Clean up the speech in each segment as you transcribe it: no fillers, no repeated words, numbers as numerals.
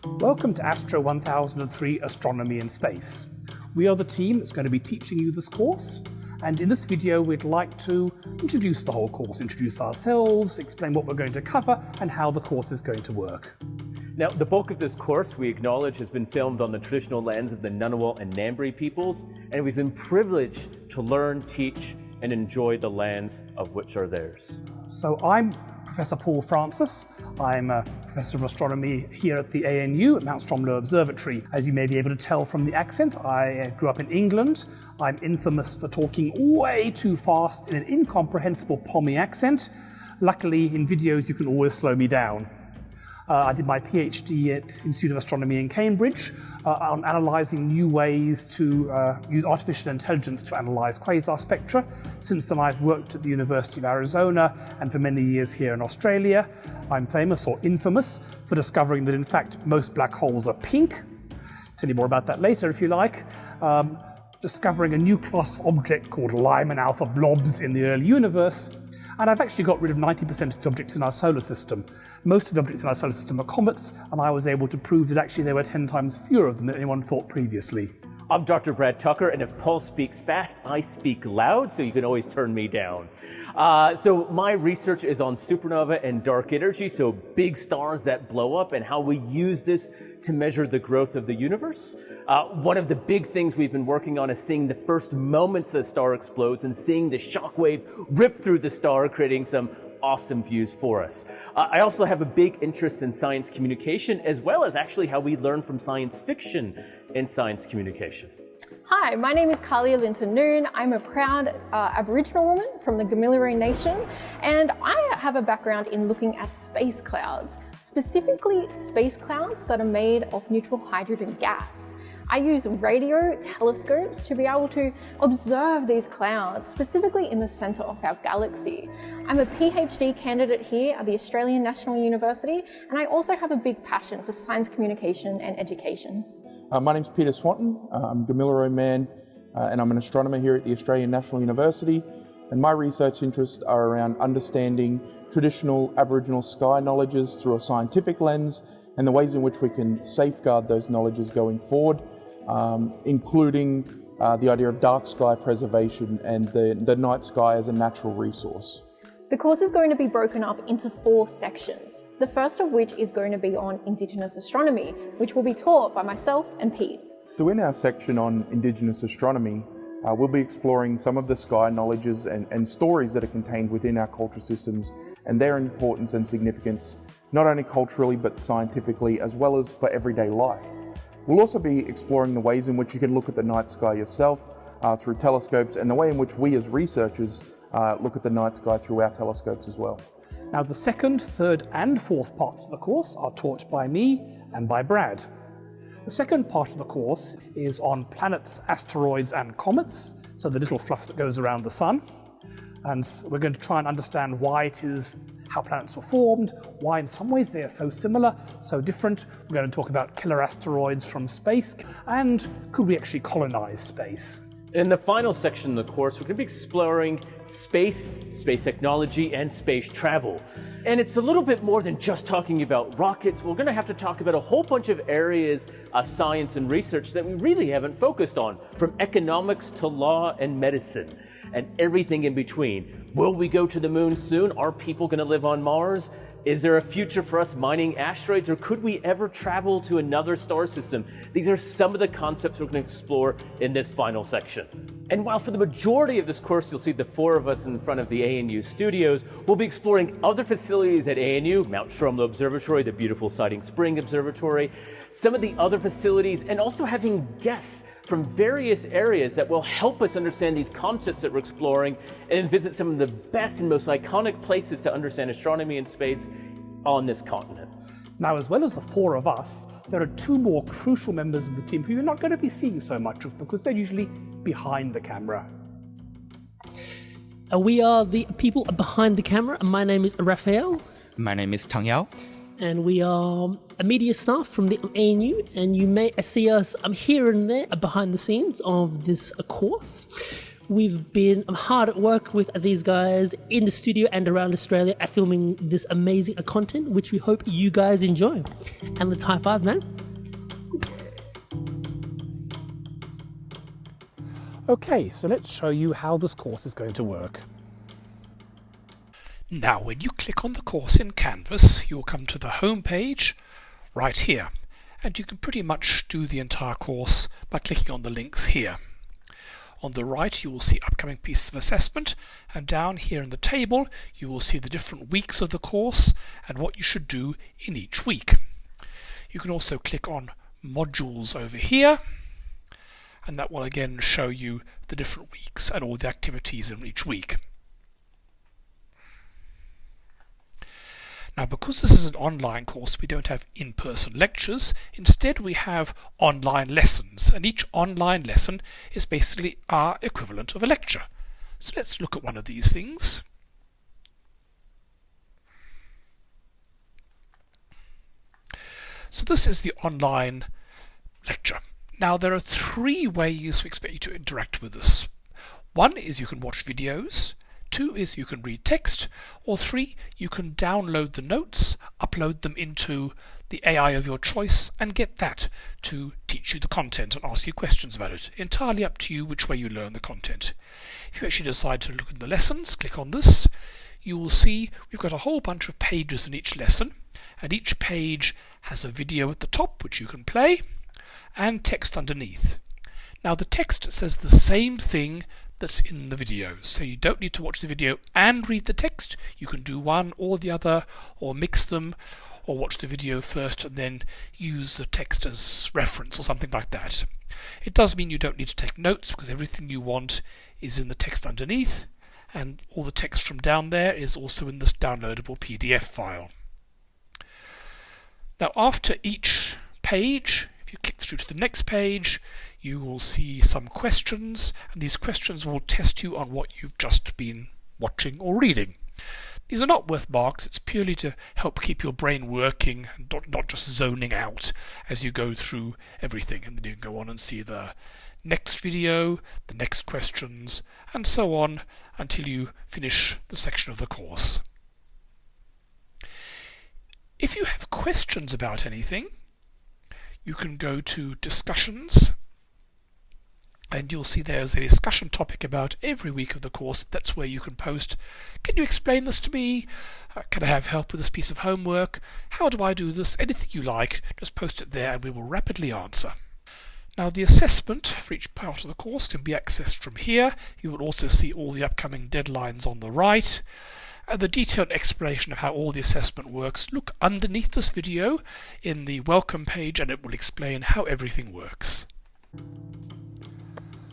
Welcome to ASTR1003 Astronomy in Space. We are the team that's going to be teaching you this course, and in this video we'd like to introduce the whole course, introduce ourselves, explain what we're going to cover and how the course is going to work. Now, the bulk of this course, we acknowledge, has been filmed on the traditional lands of the Ngunnawal and Ngambri peoples, and we've been privileged to learn, teach, and enjoy the lands of which are theirs. So I'm Professor Paul Francis. I'm a Professor of Astronomy here at the ANU at Mount Stromlo Observatory. As you may be able to tell from the accent, I grew up in England. I'm infamous for talking way too fast in an incomprehensible Pommy accent. Luckily, in videos you can always slow me down. I did my PhD at Institute of Astronomy in Cambridge on analysing new ways to use artificial intelligence to analyse quasar spectra. Since then I've worked at the University of Arizona and for many years here in Australia. I'm famous, or infamous, for discovering that in fact most black holes are pink. Tell you more about that later if you like. Discovering a new class of object called Lyman alpha blobs in the early universe. And I've actually got rid of 90% of the objects in our solar system. Most of the objects in our solar system are comets, and I was able to prove that actually there were 10 times fewer of them than anyone thought previously. I'm Dr. Brad Tucker, and if Paul speaks fast, I speak loud, so you can always turn me down. So my research is on supernova and dark energy, so big stars that blow up, and how we use this to measure the growth of the universe. One of the big things we've been working on is seeing the first moments a star explodes and seeing the shockwave rip through the star, creating some awesome views for us. I also have a big interest in science communication, as well as actually how we learn from science fiction in science communication. Hi, my name is Kalia Linton-Noon. I'm a proud Aboriginal woman from the Gamilaroi Nation, and I have a background in looking at space clouds, specifically space clouds that are made of neutral hydrogen gas. I use radio telescopes to be able to observe these clouds, specifically in the centre of our galaxy. I'm a PhD candidate here at the Australian National University, and I also have a big passion for science communication and education. My name's Peter Swanton. I'm a Gamilaroi man, and I'm an astronomer here at the Australian National University. And my research interests are around understanding traditional Aboriginal sky knowledges through a scientific lens, and the ways in which we can safeguard those knowledges going forward, including the idea of dark sky preservation and the night sky as a natural resource. The course is going to be broken up into 4 sections, the first of which is going to be on Indigenous astronomy, which will be taught by myself and Pete. So in our section on Indigenous astronomy, we'll be exploring some of the sky knowledges and stories that are contained within our culture systems and their importance and significance, not only culturally but scientifically, as well as for everyday life. We'll also be exploring the ways in which you can look at the night sky yourself through telescopes, and the way in which we as researchers look at the night sky through our telescopes as well. Now the second, third and fourth parts of the course are taught by me and by Brad. The second part of the course is on planets, asteroids and comets, so the little fluff that goes around the sun. And we're going to try and understand why it is, how planets were formed, why in some ways they are so similar, so different. We're going to talk about killer asteroids from space, and could we actually colonize space? In the final section of the course, we're going to be exploring space technology, and space travel. And it's a little bit more than just talking about rockets. We're going to have to talk about a whole bunch of areas of science and research that we really haven't focused on, from economics to law and medicine, and everything in between. Will we go to the moon soon? Are people going to live on Mars? Is there a future for us mining asteroids, or could we ever travel to another star system? These are some of the concepts we're going to explore in this final section. And while for the majority of this course you'll see the 4 of us in front of the ANU studios, we'll be exploring other facilities at ANU, Mount Stromlo Observatory, the beautiful Siding Spring Observatory, some of the other facilities, and also having guests from various areas that will help us understand these concepts that we're exploring, and visit some of the best and most iconic places to understand astronomy and space on this continent. Now, as well as the 4 of us, there are 2 more crucial members of the team who you're not going to be seeing so much of because they're usually behind the camera. We are the people behind the camera, and my name is Raphael. My name is Tang Yao. And we are a media staff from the ANU, and you may see us here and there behind the scenes of this course. We've been hard at work with these guys in the studio and around Australia at filming this amazing content, which we hope you guys enjoy. And let's high five, man. Okay, so let's show you how this course is going to work. Now, when you click on the course in Canvas, you'll come to the home page right here. And you can pretty much do the entire course by clicking on the links here. On the right, you will see upcoming pieces of assessment, and down here in the table, you will see the different weeks of the course and what you should do in each week. You can also click on modules over here, and that will again show you the different weeks and all the activities in each week. Now, because this is an online course, we don't have in-person lectures. Instead, we have online lessons, and each online lesson is basically our equivalent of a lecture. So let's look at one of these things. So this is the online lecture. Now, there are 3 ways we expect you to interact with this. 1 is you can watch videos. 2 is you can read text, or 3, you can download the notes, upload them into the AI of your choice, and get that to teach you the content and ask you questions about it. Entirely up to you which way you learn the content. If you actually decide to look at the lessons, click on this, you will see we've got a whole bunch of pages in each lesson, and each page has a video at the top which you can play, and text underneath. Now, the text says the same thing that's in the video, so you don't need to watch the video and read the text. You can do one or the other, or mix them, or watch the video first and then use the text as reference or something like that. It does mean you don't need to take notes, because everything you want is in the text underneath, and all the text from down there is also in this downloadable PDF file. Now, after each page, if you click through to the next page, you will see some questions, and these questions will test you on what you've just been watching or reading. These are not worth marks, it's purely to help keep your brain working and not just zoning out as you go through everything. And then you can go on and see the next video, the next questions, and so on until you finish the section of the course. If you have questions about anything, you can go to discussions, and you'll see there's a discussion topic about every week of the course. That's where you can post, can you explain this to me? Can I have help with this piece of homework? How do I do this? Anything you like, just post it there and we will rapidly answer. Now, the assessment for each part of the course can be accessed from here. You will also see all the upcoming deadlines on the right. And the detailed explanation of how all the assessment works, look underneath this video in the welcome page, and it will explain how everything works.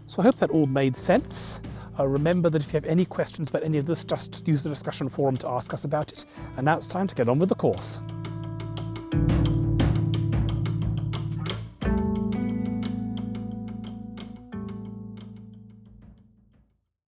So I hope that all made sense. Remember that if you have any questions about any of this, just use the discussion forum to ask us about it. And now it's time to get on with the course.